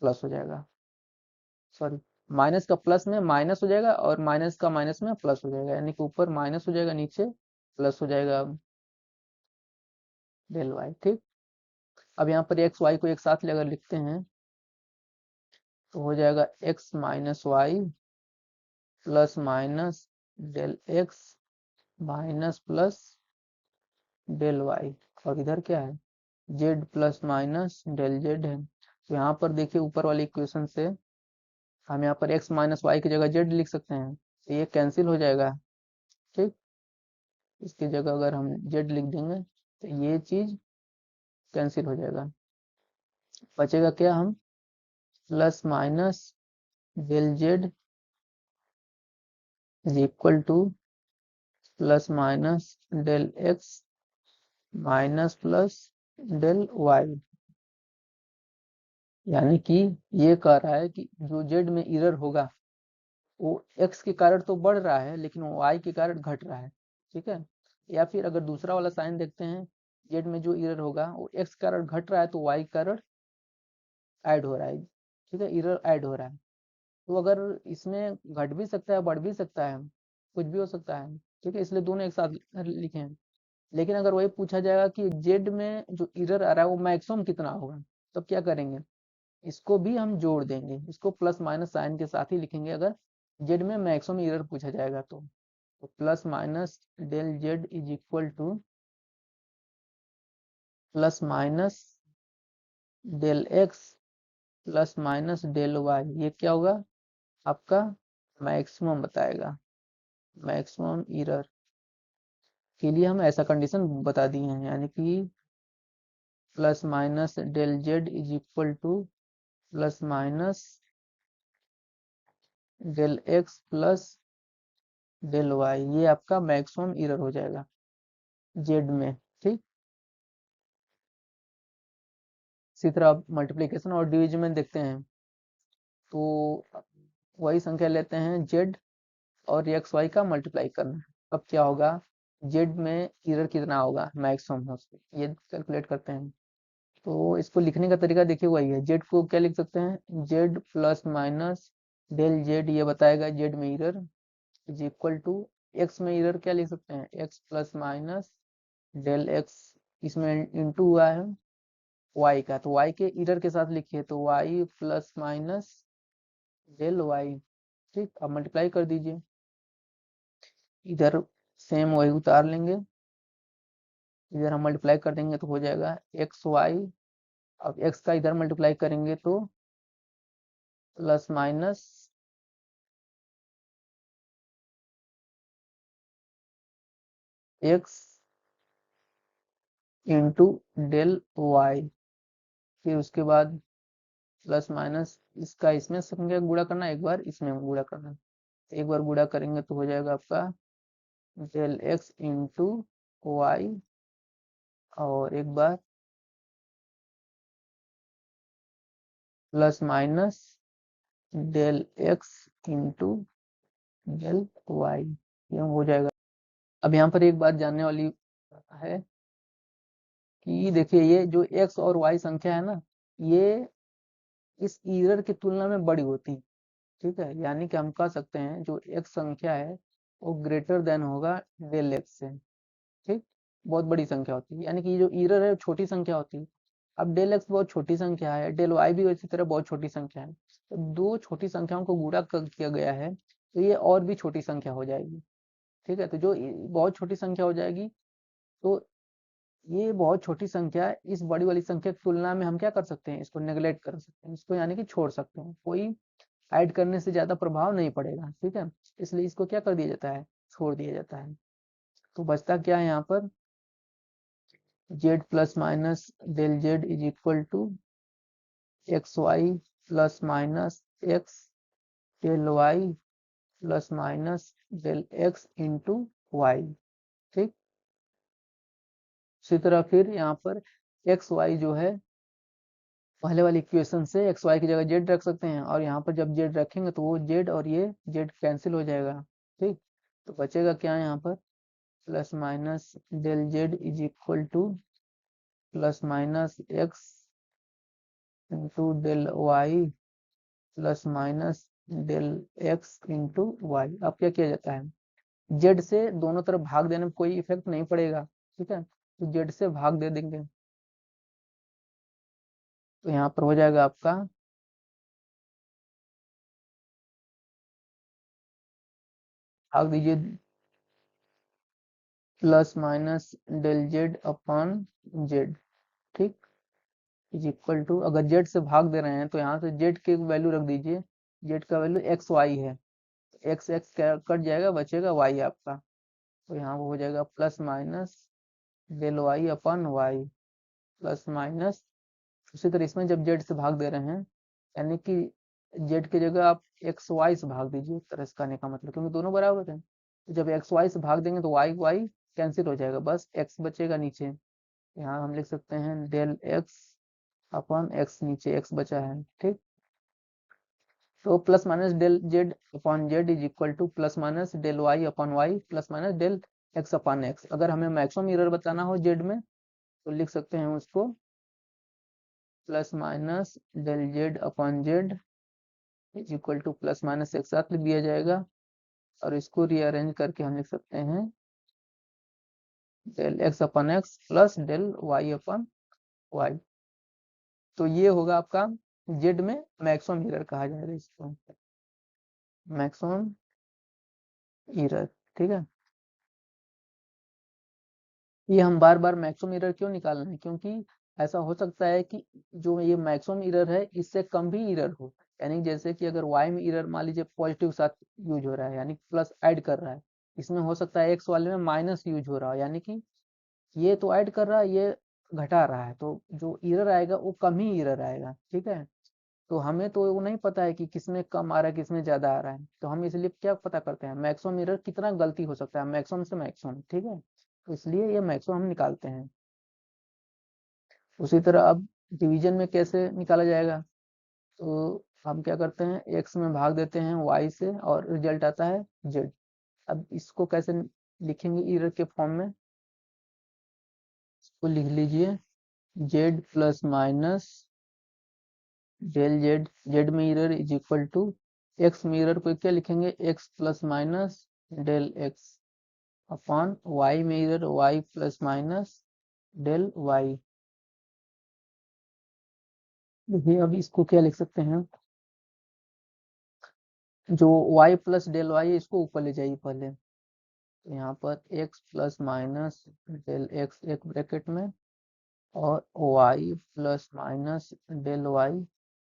प्लस हो जाएगा, सॉरी, माइनस का प्लस में माइनस हो जाएगा और माइनस का माइनस में प्लस हो जाएगा, यानी कि ऊपर माइनस हो जाएगा नीचे प्लस हो जाएगा डेल वाई, ठीक। अब यहाँ पर एक्स वाई को एक साथ अगर लिखते हैं तो हो जाएगा x minus y plus minus del x minus plus del y, और इधर क्या है z plus minus del z है। तो यहाँ पर देखिए ऊपर वाली इक्वेशन से हम यहाँ पर x माइनस वाई की जगह जेड लिख सकते हैं, तो ये कैंसिल हो जाएगा, ठीक। इसकी जगह अगर हम जेड लिख देंगे तो ये चीज कैंसिल हो जाएगा, बचेगा क्या, हम plus minus del z is equal to plus minus del x minus plus del y. यानी कि ये कह रहा है कि जो जेड में इरर होगा वो एक्स के कारण तो बढ़ रहा है लेकिन वो वाई के कारण घट रहा है, ठीक है। या फिर अगर दूसरा वाला साइन देखते हैं, जेड में जो इरर होगा वो एक्स के कारण घट रहा है तो वाई के कारण ऐड हो रहा है, ठीक है, इरर ऐड हो रहा है। तो अगर इसमें घट भी सकता है बढ़ भी सकता है, कुछ भी हो सकता है, ठीक है, इसलिए दोनों एक साथ लिखे हैं। लेकिन अगर वही पूछा जाएगा कि जेड में जो एरर आ रहा है वो मैक्सिमम कितना होगा, तो क्या करेंगे, इसको भी हम जोड़ देंगे, इसको प्लस माइनस साइन के साथ ही लिखेंगे अगर जेड में मैक्सिमम एरर पूछा जाएगा तो plus minus del z is equal to plus minus del x plus minus del y, ये क्या होगा आपका मैक्सिमम बताएगा। मैक्सिमम एरर के लिए हम ऐसा कंडीशन बता दिए हैं, यानी कि plus minus del z is equal to plus minus del x plus del y, ये आपका मैक्सिमम एरर हो जाएगा जेड में। ठीक, इसी तरह आप मल्टीप्लिकेशन और डिवीजन में देखते हैं तो वही संख्या लेते हैं जेड और एक्स वाई का मल्टीप्लाई करना है। अब क्या होगा, जेड में एरर कितना होगा मैक्सिमम हो, ये कैलकुलेट करते हैं। तो इसको लिखने का तरीका देखिए वही है, जेड को क्या लिख सकते हैं, z plus minus del z, ये बताएगा जेड में error is equal to x में एरर क्या लिख सकते हैं, x plus minus del x, इसमें इंटू हुआ है वाई का, तो वाई के एरर के साथ लिखिए तो y plus minus del y. ठीक, अब मल्टीप्लाई कर दीजिए, इधर सेम वही उतार लेंगे, इधर हम मल्टीप्लाई कर देंगे तो हो जाएगा एक्स वाई, अब एक्स का इधर मल्टीप्लाई करेंगे तो plus minus x into del y, फिर उसके बाद प्लस माइनस इसका इसमें संख्या गुणा करना, एक बार इसमें गुणा करना, एक बार गुणा करेंगे तो हो जाएगा आपका डेल एक्स इंटू वाई, और एक बार plus minus del x into del y, ये हो जाएगा। अब यहाँ पर एक बात जानने वाली है कि देखिए ये जो एक्स और वाई संख्या है ना, ये इस एरर की तुलना में बड़ी होती है। ठीक है, यानी कि हम कह सकते हैं जो एक्स संख्या है वो ग्रेटर देन होगा डेल एक्स से। ठीक, बहुत बड़ी संख्या होती है, यानी कि जो एरर है छोटी संख्या होती है। अब डेल एक्स बहुत छोटी संख्या है, डेल वाई भी इसी तरह बहुत छोटी संख्या है, तो दो छोटी संख्याओं को गुणा किया गया है तो ये और भी छोटी संख्या हो जाएगी। ठीक है, तो जो बहुत छोटी संख्या हो जाएगी, तो ये बहुत छोटी संख्या है, इस बड़ी वाली संख्या की तुलना में हम क्या कर सकते हैं, इसको नेग्लेक्ट कर सकते हैं, इसको यानी कि छोड़ सकते हैं, कोई ऐड करने से ज्यादा प्रभाव नहीं पड़ेगा। ठीक है, इसलिए इसको क्या कर दिया जाता है, छोड़ दिया जाता है। तो बचता क्या है यहाँ पर, z plus minus del z is equal to x y plus minus x del y plus minus del x into y. ठीक, इसी तरह फिर यहाँ पर एक्स वाई जो है पहले वाली इक्वेशन से एक्स वाई की जगह जेड रख सकते हैं, और यहाँ पर जब जेड रखेंगे तो वो जेड और ये जेड कैंसिल हो जाएगा। ठीक, तो बचेगा क्या यहाँ पर, plus minus del z is equal to plus minus x into del y plus minus del x into y. अब क्या किया जाता है, जेड से दोनों तरफ भाग देने में कोई इफेक्ट नहीं पड़ेगा। ठीक है, तो जेड से भाग दे देंगे, तो यहाँ पर हो जाएगा आपका भाग दीजिए plus minus del Z upon Z. ठीक, इज इक्वल टू, अगर जेड से भाग दे रहे हैं तो यहाँ से जेड की वैल्यू रख दीजिए, जेड का वैल्यू एक्स वाई है, एक्स एक्स कट जाएगा, बचेगा वाई आपका, तो यहाँ वो हो जाएगा plus minus del y upon y plus minus, उसी तरह इसमें जब जेड से भाग दे रहे हैं यानी कि जेड की जगह आप एक्स वाई से भाग दीजिए, एक तरह से कहने का मतलब, क्योंकि दोनों बराबर हैं, तो जब एक्स वाई से भाग देंगे तो वाई वाई कैंसिल हो जाएगा, बस एक्स बचेगा नीचे, यहाँ हम लिख सकते हैं डेल एक्स अपॉन एक्स, नीचे एक्स बचा है। ठीक, तो plus minus del Z upon z is equal to plus minus del y upon y plus minus del x upon x. अगर हमें मैक्सिमम एरर बताना हो जेड में तो लिख सकते हैं उसको plus minus del Z upon z is equal to plus minus एक साथ लिख दिया जाएगा, और इसको रीअरेंज करके हम लिख सकते हैं del x upon x plus del y upon Y. तो ये होगा आपका जेड में मैक्सिमम एरर कहा जाएगा इसको, मैक्सिमम एरर। ठीक है, ये हम बार बार मैक्सिमम एरर क्यों निकाल रहे हैं, क्योंकि ऐसा हो सकता है कि जो ये मैक्सिमम एरर है इससे कम भी एरर हो। यानी जैसे कि अगर y में एरर मान लीजिए पॉजिटिव के साथ यूज हो रहा है, यानी प्लस ऐड कर रहा है, इसमें हो सकता है x वाले में माइनस यूज हो रहा है, यानी कि ये तो ऐड कर रहा है, ये घटा रहा है, तो जो एरर आएगा वो कम ही एरर आएगा। ठीक है, तो हमें तो वो नहीं पता है कि किसमें कम आ रहा है किसमें ज्यादा आ रहा है, तो हम इसलिए क्या पता करते हैं, मैक्सिमम एरर कितना गलती हो सकता है, मैक्सिमम से मैक्सिमम। ठीक है, तो इसलिए ये मैक्सिमम हम निकालते हैं। उसी तरह अब डिवीजन में कैसे निकाला जाएगा, तो हम क्या करते हैं, x में भाग देते हैं y से और रिजल्ट आता है z। अब इसको कैसे लिखेंगे एरर के फॉर्म में, इसको लिख लीजिए z plus minus del z, z में error is equal to x में एरर को क्या लिखेंगे, x plus minus del x upon y में error y plus minus del y। देखिए अब इसको क्या लिख सकते हैं, जो y प्लस डेल y है इसको ऊपर ले जाइए पहले, तो यहाँ पर x plus minus del x एक ब्रैकेट में और y plus minus del y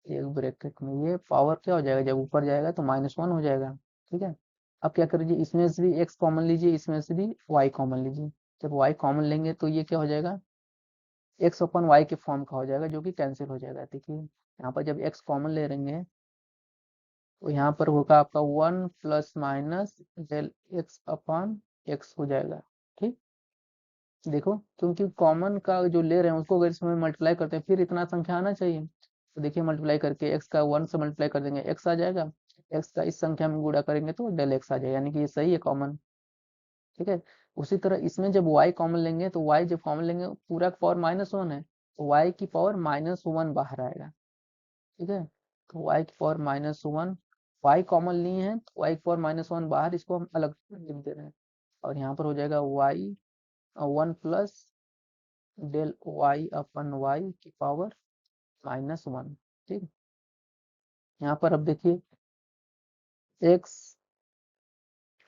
एक ब्रैकेट में, ये पावर क्या हो जाएगा, जब ऊपर जाएगा तो -1 हो जाएगा। ठीक है, अब क्या करिए, इसमें से भी x कॉमन लीजिए, इसमें से भी y कॉमन लीजिए, जब y कॉमन लेंगे तो ये क्या हो जाएगा, x अपन y के फॉर्म का हो जाएगा, जो कि कैंसिल हो जाएगा। देखिए यहाँ पर जब x कॉमन ले रहेंगे तो यहाँ पर होगा आपका 1 plus minus del x upon x हो जाएगा। ठीक, देखो क्योंकि कॉमन का जो ले रहे हैं उसको अगर इसमें मल्टीप्लाई करते हैं फिर इतना संख्या आना चाहिए, तो देखिए मल्टीप्लाई करके एक्स का 1 से मल्टीप्लाई कर देंगे एक्स आ जाएगा, एक्स का इस संख्या में गुणा करेंगे तो डेल एक्स आ जाएगा, यानी कि ये सही है कॉमन। ठीक है, उसी तरह इसमें जब y कॉमन लेंगे तो y जब कॉमन लेंगे पूरा का पावर -1 है, तो y की पावर -1 बाहर आएगा। ठीक है, तो y की पावर -1, y कॉमन लिए हैं तो y की पावर -1 बाहर, इसको हम अलग लिख दे रहे हैं, और यहाँ पर हो जाएगा y 1 प्लस डेल y अपन y की पावर -1। ठीक, यहाँ पर अब देखिए x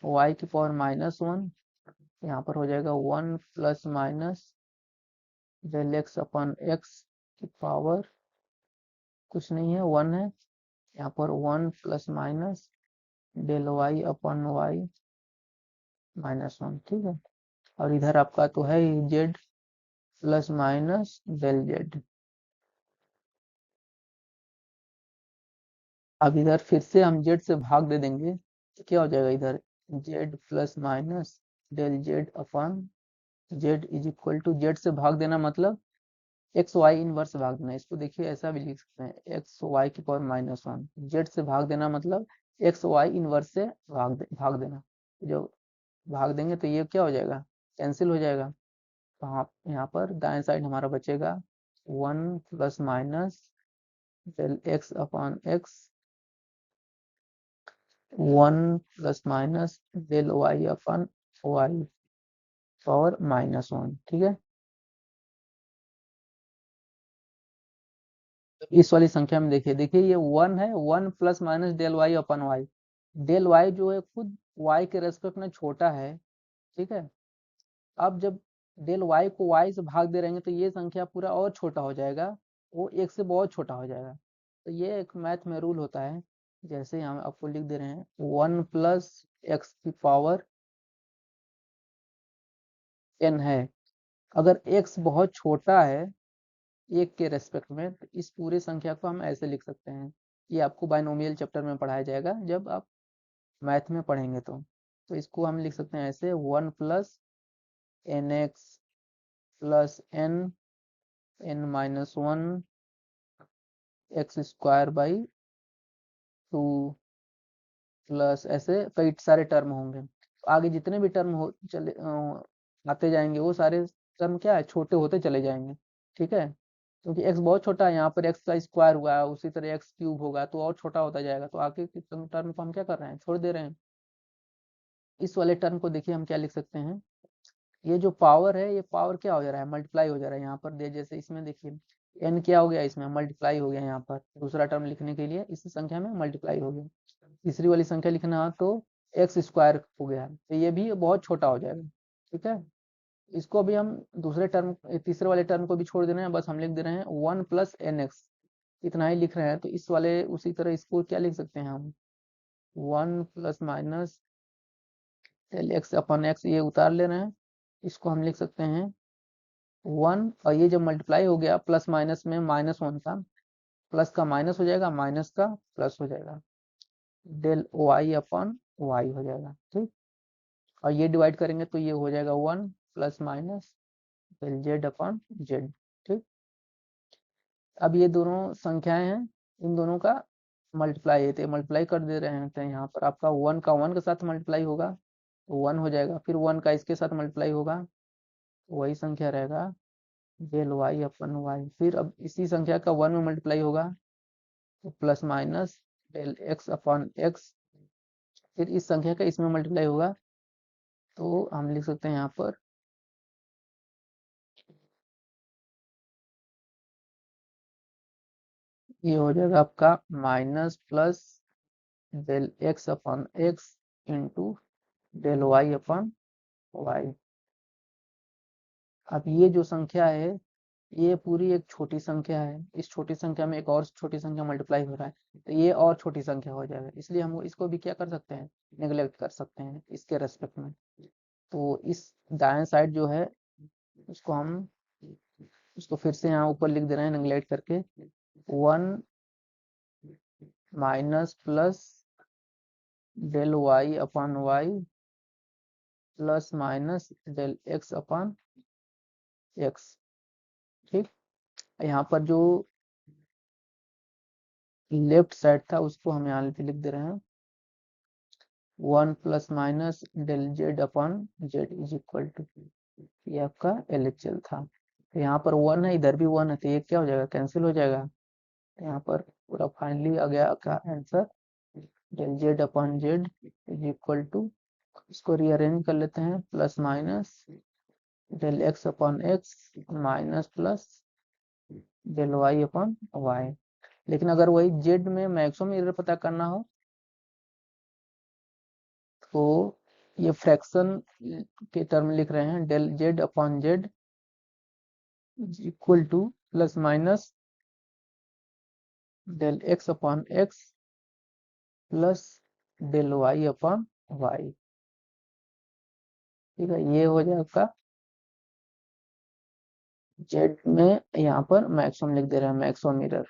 y की पावर -1, यहाँ पर हो जाएगा 1 plus minus del x upon x की पावर कुछ नहीं है 1 है, यहाँ पर 1 plus minus del y upon y -1। ठीक है, और इधर आपका तो है ही z plus minus del z. अब इधर फिर से हम जेड से भाग दे देंगे तो क्या हो जाएगा, इधर Z plus minus del Z upon Z is equal to, Z से भाग देना मतलब एक्स वाई इनवर्स भाग देना, इसको देखिए ऐसा भी लिख सकते हैं एक्स वाई की पावर -1, जेड से भाग देना मतलब एक्स वाई इनवर्स से भाग देना, जो भाग देंगे तो ये क्या हो जाएगा, कैंसिल हो जाएगा, तो हाँ यहाँ पर दाएं साइड हमारा बचेगा 1 plus minus del x upon x 1 plus minus del y upon y power -1। ठीक है, इस वाली संख्या में देखिए, देखिए ये 1 है, 1 plus minus del y upon Y, del Y जो है खुद वाई के रेस्पेक्ट में छोटा है। ठीक है, अब जब डेल वाई को वाई से भाग दे रहेंगे तो ये संख्या पूरा और छोटा हो जाएगा, वो एक से बहुत छोटा हो जाएगा, तो ये एक मैथ में रूल होता है, जैसे हम आपको लिख दे रहे हैं 1 प्लस एक्स की पावर n है, अगर x बहुत छोटा है एक के रेस्पेक्ट में तो इस पूरी संख्या को हम ऐसे लिख सकते हैं, ये आपको बाइनोमियल चैप्टर में पढ़ाया जाएगा जब आप मैथ में पढ़ेंगे, तो इसको हम लिख सकते हैं ऐसे 1 plus n x plus n -1 x square by 2 plus ऐसे कई सारे टर्म होंगे, तो आगे जितने भी टर्म हो चले आते जाएंगे वो सारे टर्म क्या है, छोटे होते चले जाएंगे। ठीक है, क्योंकि x बहुत छोटा है, यहाँ पर x का स्क्वायर हुआ है, उसी तरह x क्यूब होगा तो और छोटा होता जाएगा, तो आगे के टर्म को हम क्या कर रहे हैं, छोड़ दे रहे हैं। इस वाले टर्म को देखिए हम क्या लिख सकते हैं, ये जो पावर है, ये पावर क्या हो जा रहा है, मल्टीप्लाई हो जा रहा है यहाँ पर दे, जैसे इसमें देखिए n क्या हो गया, इसमें मल्टीप्लाई हो गया, यहाँ पर दूसरा टर्म लिखने के लिए इस संख्या में मल्टीप्लाई हो गया। तीसरी वाली संख्या लिखना हो तो एक्स स्क्वायर हो गया, तो ये भी बहुत छोटा हो जाएगा। ठीक है, इसको भी हम दूसरे टर्म, तीसरे वाले टर्म को भी छोड़ दे रहे हैं, बस हम लिख दे रहे हैं 1 + nx, इतना ही लिख रहे हैं। तो इस वाले उसी तरह इसको क्या लिख सकते हैं हम, 1 ± डेल एक्स अपन एक्स, ये उतार ले रहे हैं, इसको हम लिख सकते हैं 1, और ये जब मल्टीप्लाई हो गया प्लस माइनस में -1 था, प्लस का माइनस हो जाएगा, माइनस का प्लस हो जाएगा, डेल y/y हो जाएगा। ठीक, और ये डिवाइड करेंगे तो ये हो जाएगा 1 ± डेल z/z। ठीक, अब ये दोनों संख्याएं हैं, इन दोनों का मल्टीप्लाई है, तो मल्टीप्लाई कर दे रहे हैं, तो यहाँ पर आपका 1 का 1 के साथ मल्टीप्लाई होगा तो 1 हो जाएगा, फिर 1 का इसके साथ मल्टीप्लाई होगा तो वही संख्या रहेगा डेल y/y। फिर अब इसी संख्या का 1 में मल्टीप्लाई होगा तो प्लस माइनस डेल x/x। फिर इस संख्या का इसमें मल्टीप्लाई होगा तो हम लिख सकते हैं यहाँ पर ये हो जाएगा आपका minus plus del x/x into del y/y। अब ये जो संख्या है, ये पूरी एक छोटी संख्या है, इस छोटी संख्या में एक और छोटी संख्या मल्टीप्लाई हो रहा है, तो ये और छोटी संख्या हो जाएगा, इसलिए हम इसको भी क्या कर सकते हैं, नेग्लेक्ट कर सकते हैं इसके रेस्पेक्ट में। तो इस दाएं साइड जो है उसको हम, उसको फिर से यहाँ ऊपर लिख दे रहे हैं नेग्लेक्ट करके, 1 minus plus del y/y plus minus del x/x। ठीक, यहाँ पर जो लेफ्ट साइड था उसको हम यहाँ पे लिख दे रहे हैं 1 plus minus del z/z is equal to, ये आपका LHL था। तो यहाँ पर 1 है, इधर भी 1 है, तो ये क्या हो जाएगा, कैंसिल हो जाएगा। तो यहाँ पर पूरा फाइनली आ गया का answer del z/z is equal to, इसको रीअरेंज कर लेते हैं, plus minus del x/x minus plus del y/y। लेकिन अगर वही z में मैक्सिमम एरर पता करना हो तो ये फ्रैक्शन के टर्म लिख रहे हैं, del z/z equal to plus minus del x/x plus del y/y। ठीक है, ये हो जाए आपका z में, यहाँ पर मैक्सिमम लिख दे रहे हैं, मैक्सिमम एरर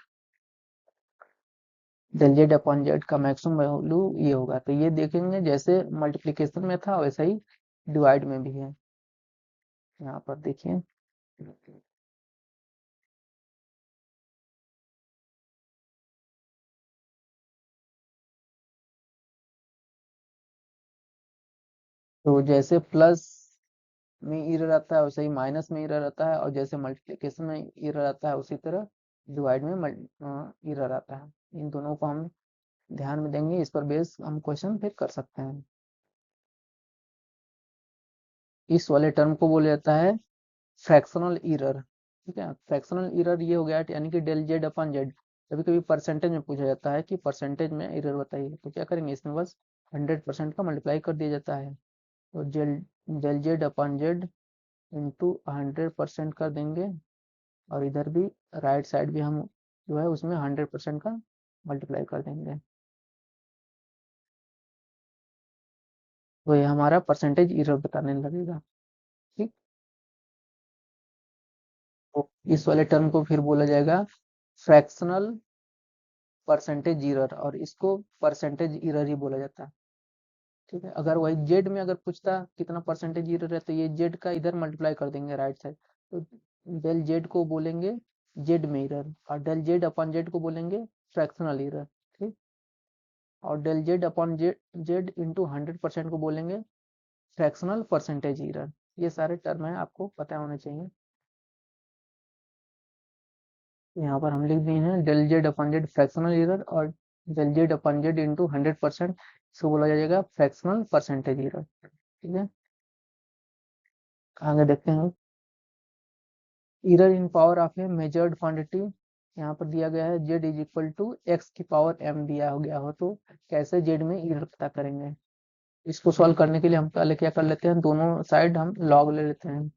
डेल z/z का मैक्सिमम वैल्यू ये होगा। तो ये देखेंगे जैसे मल्टीप्लिकेशन में था वैसा ही डिवाइड में भी है। यहाँ पर देखिए, तो जैसे प्लस में एरर आता है वैसे ही माइनस में एरर आता है, और जैसे मल्टीप्लिकेशन में एरर आता है उसी तरह डिवाइड में एरर आता है। इन दोनों को हम ध्यान में देंगे, इस पर बेस हम क्वेश्चन फिर कर सकते हैं। इस वाले टर्म को बोला जाता है फ्रैक्शनल एरर। ठीक है, फ्रैक्शनल एरर ये हो गया, यानी कि डेल z/z। कभी कभी परसेंटेज में पूछा जाता है कि परसेंटेज में एरर बताइए, तो क्या करेंगे, इसमें बस 100% का मल्टीप्लाई कर दिया जाता है, तो डेल z/z इंटू 100% कर देंगे, और इधर भी राइट साइड भी हम जो है उसमें 100% का मल्टीप्लाई कर देंगे, तो ये हमारा परसेंटेज एरर बताने लगेगा। ठीक, तो इस वाले टर्म को फिर बोला जाएगा फ्रैक्शनल परसेंटेज एरर, और इसको परसेंटेज एरर ही बोला जाता है। ठीक है, अगर वही जेड में अगर पूछता कितना परसेंटेज एरर है, तो ये जेड का इधर मल्टीप्लाई कर देंगे राइट साइड, तो डेल जेड को बोलेंगे जेड में एरर, और डेल z/z को बोलेंगे फ्रैक्शनल एरर। ठीक, और डेल z/z इंटू 100% को बोलेंगे फ्रैक्शनल परसेंटेज एरर। ये सारे टर्म है, आपको पता होने चाहिए। यहाँ पर हम लिख दिए हैं डेल z/z फ्रैक्शनल एरर, और डेल z/z इंटू 100% इसको बोला जाएगा फ्रैक्शनल परसेंटेज एरर। ठीक है, आगे देखते हैं। Error in power of a measured quantity, यहाँ पर दिया गया है z is equal to x की पावर m दिया हो गया हो, तो कैसे z में एरर पता करेंगे। इसको सॉल्व करने के लिए हम पहले क्या कर लेते हैं, दोनों साइड हम लॉग ले लेते हैं।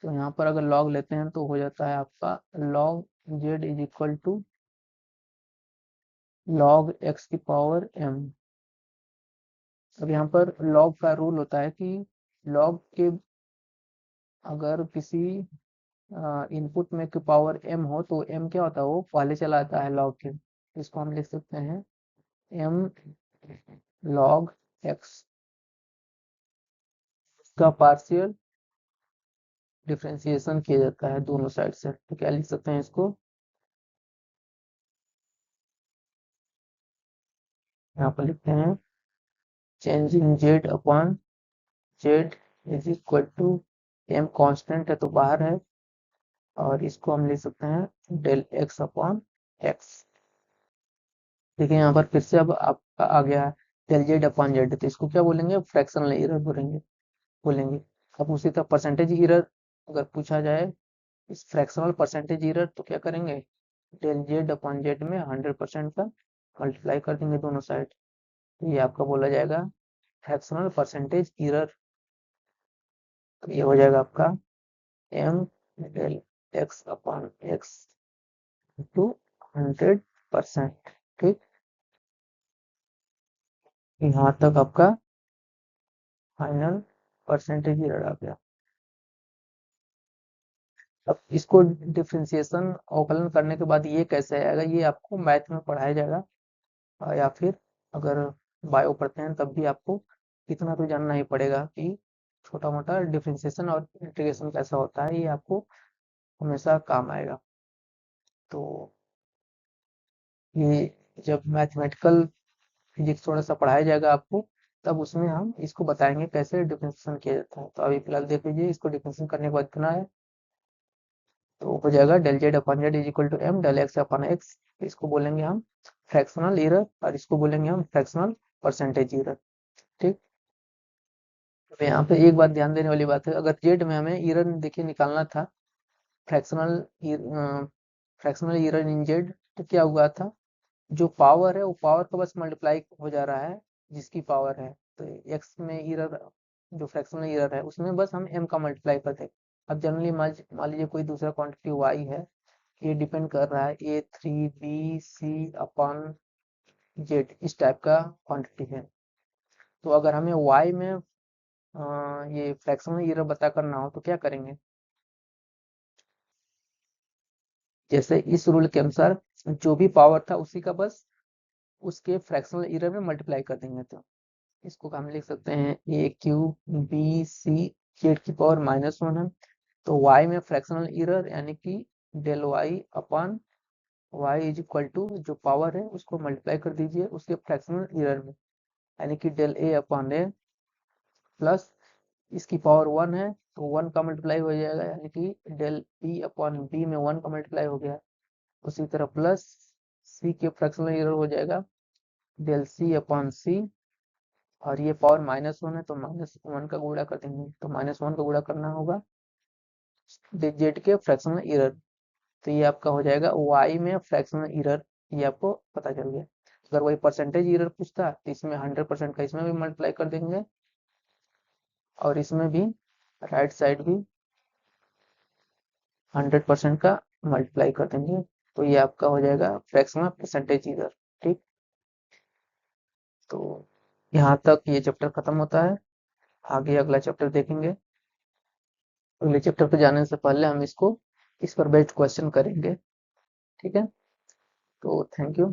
तो यहाँ पर अगर लॉग लेते हैं तो हो जाता है आपका log z is equal to log x की पावर m। अब यहाँ पर लॉग का रूल होता है कि लॉग के अगर किसी इनपुट में की पावर m हो तो m क्या होता है, वो पहले चला आता है लॉग के। इसको हम लिख सकते हैं m लॉग x का पार्शियल डिफरेंशिएशन किया जाता है दोनों साइड से। तो क्या लिख सकते हैं इसको, यहाँ पर लिखते हैं change in z upon z is equal to m constant है तो बाहर है, और इसको हम लिख सकते हैं डेल एक्स अपॉन एक्स। देखिए यहाँ पर फिर से अब आपका आ गया है डेल जेड अपॉन जेड, तो इसको क्या बोलेंगे, फ्रैक्शनल एरर बोलेंगे बोलेंगे। अब उसी तरह परसेंटेज एरर अगर पूछा जाए, इस फ्रैक्शनल परसेंटेज एरर, तो क्या करेंगे, डेल जेड अपॉन जेड में 100% का मल्टीप्लाई कर देंगे दोनों साइड, तो ये आपका बोला जाएगा फ्रैक्शनल परसेंटेज एरर। तो ये हो जाएगा आपका m del x upon x to 100%। ठीक, यहाँ तक आपका फाइनल परसेंटेज एरर आ गया। अब इसको डिफरेंशिएशन अवकलन करने के बाद ये कैसे आएगा, ये आपको मैथ में पढ़ाया जाएगा, या फिर अगर बायो पढ़ते हैं तब भी आपको इतना तो जानना ही पड़ेगा कि छोटा मोटा डिफरेंशिएशन और इंटीग्रेशन कैसा होता है, ये आपको हमेशा काम आएगा। तो ये जब मैथमेटिकल फिजिक्स थोड़ा सा पढ़ाया जाएगा आपको, तब उसमें हम इसको बताएंगे कैसे डिफरेंशिएशन किया जाता है। तो अभी फिलहाल देख लीजिए, इसको डिफरेंशिएशन करने के बाद इतना है, तो हो जाएगा del Z upon z is equal to m del x upon x. इसको बोलेंगे हम फ्रैक्शनल एरर, और इसको बोलेंगे हम फ्रैक्शनल परसेंटेज एरर। ठीक, तो यहाँ पे एक बात ध्यान देने वाली बात है, अगर जेड में हमें एरर देखिए निकालना था, fractional fractional error in Z, तो क्या हुआ था, जो पावर है वो पावर का बस मल्टीप्लाई हो जा रहा है जिसकी पावर है। तो एक्स में एरर, जो फ्रैक्शनल एरर है उसमें बस हम m का मल्टीप्लाई करते हैं। अब जनरली मान लीजिए कोई दूसरा क्वांटिटी y है, ये डिपेंड कर रहा है A3B C अपॉन जेड, इस टाइप का क्वांटिटी है। तो अगर हमें y में ये फ्रैक्शनल एरर पता करना हो तो क्या करेंगे, जैसे इस रूल के अनुसार जो भी पावर था उसी का बस उसके फ्रैक्शनल एरर में मल्टीप्लाई कर देंगे। तो इसको हम लिख सकते हैं A3B C जेड की पावर -1 है, तो y में फ्रैक्शनल एरर यानी कि del y upon y is equal to जो पावर है उसको मल्टीप्लाई कर दीजिए उसके फ्रैक्शनल एरर में, यानी कि del a upon a plus इसकी पावर 1 है तो 1 का मल्टीप्लाई हो जाएगा, यानी कि डेल b अपॉन b में 1 का मल्टीप्लाई हो गया। उसी तरह प्लस c के फ्रैक्शनल एरर हो जाएगा डेल c अपॉन c, और ये पावर -1 है तो -1 का गुणा कर देंगे, तो -1 का गुणा करना होगा जेड के फ्रैक्शनल एरर। तो ये आपका हो जाएगा y में फ्रैक्शनल एरर, ये आपको पता चल गया। अगर वही परसेंटेज एरर पूछता तो इसमें 100% का इसमें भी मल्टीप्लाई कर देंगे, और इसमें भी राइट साइड भी 100% का मल्टीप्लाई कर देंगे, तो ये आपका हो जाएगा फ्रैक्शनल परसेंटेज एरर। ठीक, तो यहाँ तक ये चैप्टर खत्म होता है, आगे अगला चैप्टर देखेंगे। अगले चैप्टर पे जाने से पहले हम इस पर बेस्ड क्वेश्चन करेंगे। ठीक है, तो थैंक यू।